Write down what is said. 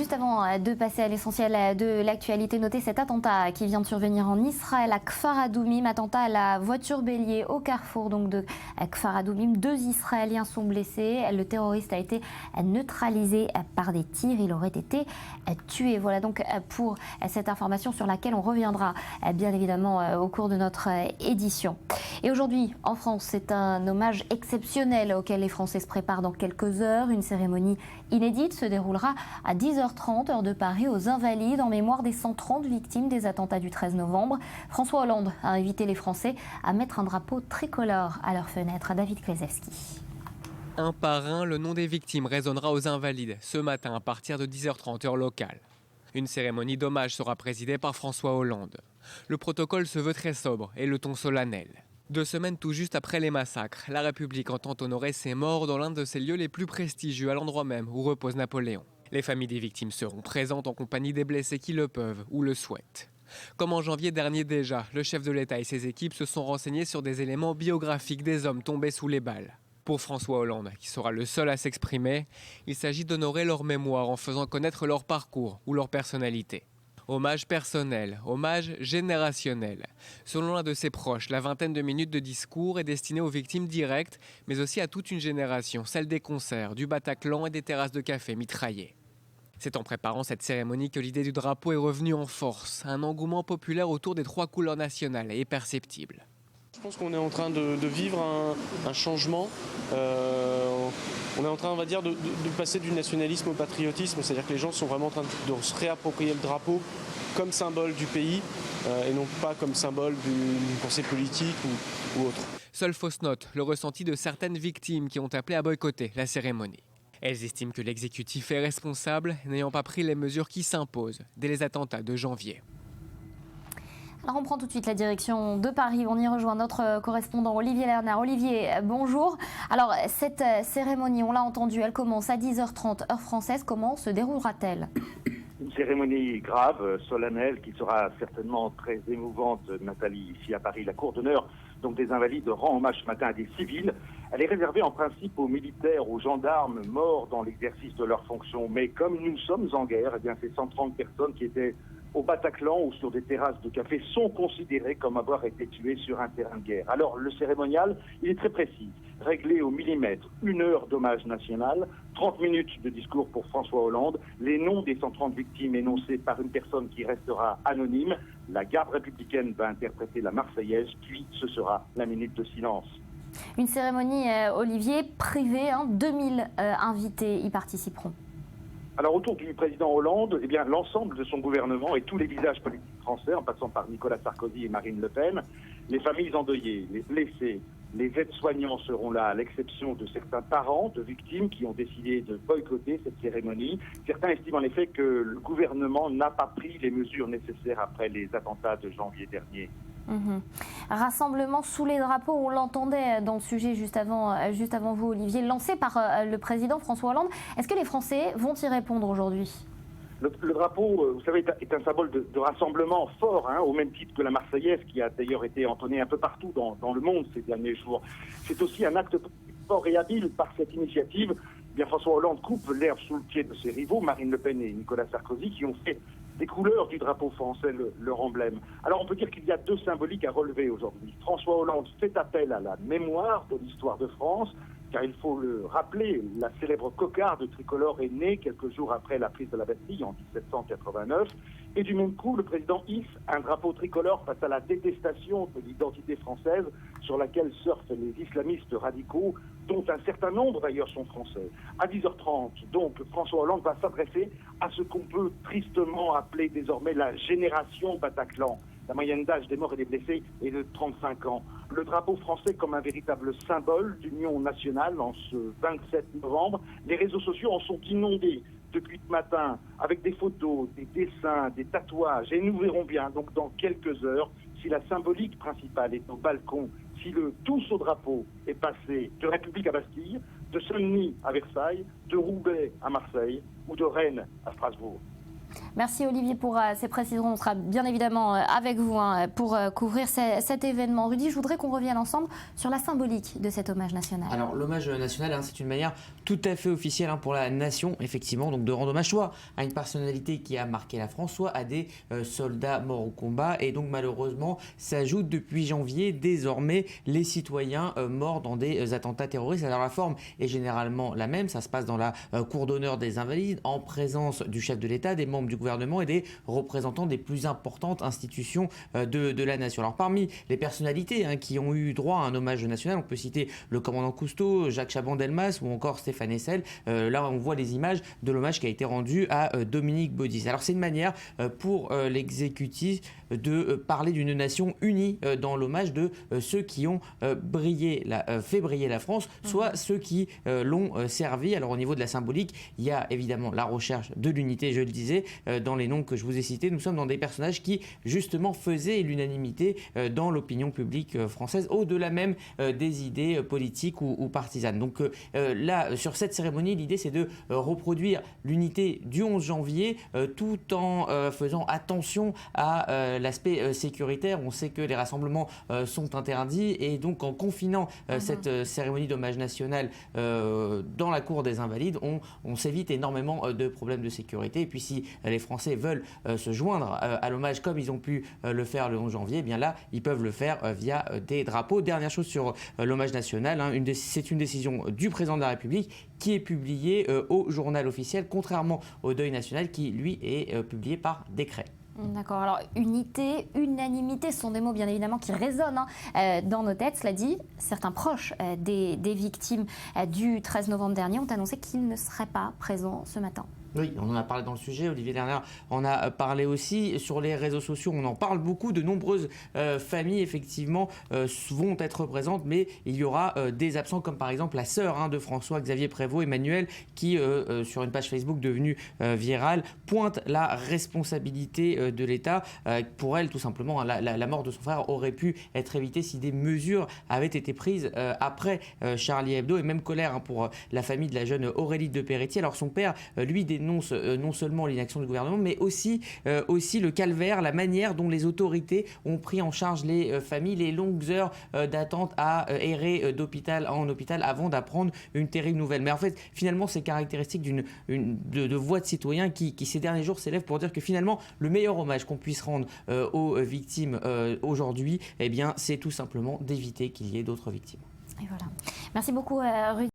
Juste avant de passer à l'essentiel de l'actualité, notez cet attentat qui vient de survenir en Israël à Kfar Adoumim, attentat à la voiture bélier au carrefour donc de Kfar Adoumim. 2 Israéliens sont blessés. Le terroriste a été neutralisé par des tirs. Il aurait été tué. Voilà donc pour cette information sur laquelle on reviendra bien évidemment au cours de notre édition. Et aujourd'hui, en France, c'est un hommage exceptionnel auquel les Français se préparent dans quelques heures. Une cérémonie inédite se déroulera à 10h30, heure de Paris, aux Invalides, en mémoire des 130 victimes des attentats du 13 novembre. François Hollande a invité les Français à mettre un drapeau tricolore à leur fenêtre. David Klezewski. Un par un, le nom des victimes résonnera aux Invalides ce matin à partir de 10h30 heure locale. Une cérémonie d'hommage sera présidée par François Hollande. Le protocole se veut très sobre et le ton solennel. 2 semaines tout juste après les massacres, la République entend honorer ses morts dans l'un de ses lieux les plus prestigieux, à l'endroit même où repose Napoléon. Les familles des victimes seront présentes en compagnie des blessés qui le peuvent ou le souhaitent. Comme en janvier dernier déjà, le chef de l'État et ses équipes se sont renseignés sur des éléments biographiques des hommes tombés sous les balles. Pour François Hollande, qui sera le seul à s'exprimer, il s'agit d'honorer leur mémoire en faisant connaître leur parcours ou leur personnalité. Hommage personnel, hommage générationnel. Selon l'un de ses proches, la vingtaine de minutes de discours est destinée aux victimes directes, mais aussi à toute une génération, celle des concerts, du Bataclan et des terrasses de café mitraillées. C'est en préparant cette cérémonie que l'idée du drapeau est revenue en force. Un engouement populaire autour des 3 couleurs nationales est perceptible. Je pense qu'on est en train de vivre un changement. On est en train, on va dire, de passer du nationalisme au patriotisme. C'est-à-dire que les gens sont vraiment en train de se réapproprier le drapeau comme symbole du pays et non pas comme symbole d'une pensée politique ou autre. Seule fausse note, le ressenti de certaines victimes qui ont appelé à boycotter la cérémonie. Elles estiment que l'exécutif est responsable, n'ayant pas pris les mesures qui s'imposent dès les attentats de janvier. Alors on prend tout de suite la direction de Paris. On y rejoint notre correspondant Olivier Lerner. Olivier, bonjour. Alors cette cérémonie, on l'a entendu, elle commence à 10h30 heure française. Comment se déroulera-t-elle ? Une cérémonie grave, solennelle, qui sera certainement très émouvante. Nathalie, ici à Paris, la cour d'honneur donc des Invalides rend hommage ce matin à des civils. Elle est réservée en principe aux militaires, aux gendarmes morts dans l'exercice de leurs fonctions. Mais comme nous sommes en guerre, eh bien ces 130 personnes qui étaient au Bataclan ou sur des terrasses de café sont considérées comme avoir été tuées sur un terrain de guerre. Alors le cérémonial, il est très précis, réglé au millimètre. 1 heure d'hommage national, 30 minutes de discours pour François Hollande, les noms des 130 victimes énoncés par une personne qui restera anonyme. La garde républicaine va interpréter la Marseillaise, puis ce sera la minute de silence. Une cérémonie, Olivier, privée, 2000 invités y participeront. Alors autour du président Hollande, eh bien l'ensemble de son gouvernement et tous les visages politiques français, en passant par Nicolas Sarkozy et Marine Le Pen, les familles endeuillées, les blessés, les aides-soignants seront là, à l'exception de certains parents de victimes qui ont décidé de boycotter cette cérémonie. Certains estiment en effet que le gouvernement n'a pas pris les mesures nécessaires après les attentats de janvier dernier. Rassemblement sous les drapeaux, on l'entendait dans le sujet juste avant vous, Olivier, lancé par le président François Hollande. Est-ce que les Français vont y répondre aujourd'hui ? Le drapeau, vous savez, est un symbole de rassemblement fort, au même titre que la Marseillaise, qui a d'ailleurs été entonnée un peu partout dans le monde ces derniers jours. C'est aussi un acte fort et habile par cette initiative. Eh bien, François Hollande coupe l'herbe sous le pied de ses rivaux, Marine Le Pen et Nicolas Sarkozy, qui ont fait des couleurs du drapeau français leur emblème. Alors on peut dire qu'il y a 2 symboliques à relever aujourd'hui. François Hollande fait appel à la mémoire de l'histoire de France, car il faut le rappeler, la célèbre cocarde tricolore est née quelques jours après la prise de la Bastille en 1789. Et du même coup, le président hisse un drapeau tricolore face à la détestation de l'identité française sur laquelle surfent les islamistes radicaux, dont un certain nombre d'ailleurs sont français. À 10h30, donc, François Hollande va s'adresser à ce qu'on peut tristement appeler désormais la génération Bataclan. La moyenne d'âge des morts et des blessés est de 35 ans. Le drapeau français comme un véritable symbole d'union nationale en ce 27 novembre. Les réseaux sociaux en sont inondés depuis ce matin avec des photos, des dessins, des tatouages. Et nous verrons bien donc dans quelques heures si la symbolique principale est au balcon, si le tous au drapeau est passé de République à Bastille, de Saint-Denis à Versailles, de Roubaix à Marseille ou de Rennes à Strasbourg. Merci Olivier pour ces précisions. On sera bien évidemment avec vous pour couvrir cet événement. Rudy, je voudrais qu'on revienne ensemble sur la symbolique de cet hommage national. Alors l'hommage national, c'est une manière tout à fait officielle pour la nation, effectivement, donc de rendre hommage soit à une personnalité qui a marqué la France, soit à des soldats morts au combat. Et donc malheureusement s'ajoutent depuis janvier désormais les citoyens morts dans des attentats terroristes. Alors la forme est généralement la même, ça se passe dans la cour d'honneur des Invalides, en présence du chef de l'État, des membres du gouvernement et des représentants des plus importantes institutions de la nation. Alors parmi les personnalités qui ont eu droit à un hommage national, on peut citer le commandant Cousteau, Jacques Chaban-Delmas ou encore Stéphane Hessel. Là on voit les images de l'hommage qui a été rendu à Dominique Baudis. Alors c'est une manière pour l'exécutif de parler d'une nation unie dans l'hommage de ceux qui ont fait briller la France, soit ceux qui l'ont servi. Alors au niveau de la symbolique, il y a évidemment la recherche de l'unité, je le disais, dans les noms que je vous ai cités. Nous sommes dans des personnages qui justement faisaient l'unanimité dans l'opinion publique française, au-delà même des idées politiques ou partisanes. Donc là, sur cette cérémonie, l'idée c'est de reproduire l'unité du 11 janvier tout en faisant attention à l'aspect sécuritaire. On sait que les rassemblements sont interdits et donc en confinant cette cérémonie d'hommage national dans la cour des Invalides, on s'évite énormément de problèmes de sécurité. Et puis si les Français veulent se joindre à l'hommage comme ils ont pu le faire le 11 janvier, eh bien là, ils peuvent le faire via des drapeaux. Dernière chose sur l'hommage national, c'est une décision du président de la République qui est publiée au journal officiel, contrairement au deuil national qui, lui, est publié par décret. D'accord, alors unité, unanimité, ce sont des mots bien évidemment qui résonnent dans nos têtes. Cela dit, certains proches des victimes du 13 novembre dernier ont annoncé qu'ils ne seraient pas présents ce matin. Oui, on en a parlé dans le sujet, Olivier Lerner en a parlé aussi sur les réseaux sociaux, on en parle beaucoup, de nombreuses familles effectivement vont être présentes, mais il y aura des absents comme par exemple la sœur de François-Xavier Prévost, Emmanuel, qui sur une page Facebook devenue virale, pointe la responsabilité de l'État. Pour elle, tout simplement, la mort de son frère aurait pu être évitée si des mesures avaient été prises après Charlie Hebdo, et même colère pour la famille de la jeune Aurélie de Peretti. Alors son père, lui, dénonce non seulement l'inaction du gouvernement, mais aussi le calvaire, la manière dont les autorités ont pris en charge les familles, les longues heures d'attente à errer d'hôpital en hôpital avant d'apprendre une terrible nouvelle. Mais en fait, finalement, c'est caractéristique de voix de citoyens qui ces derniers jours s'élèvent pour dire que finalement, le meilleur hommage qu'on puisse rendre aux victimes aujourd'hui, eh bien, c'est tout simplement d'éviter qu'il y ait d'autres victimes. Et voilà. Merci beaucoup, Rudy.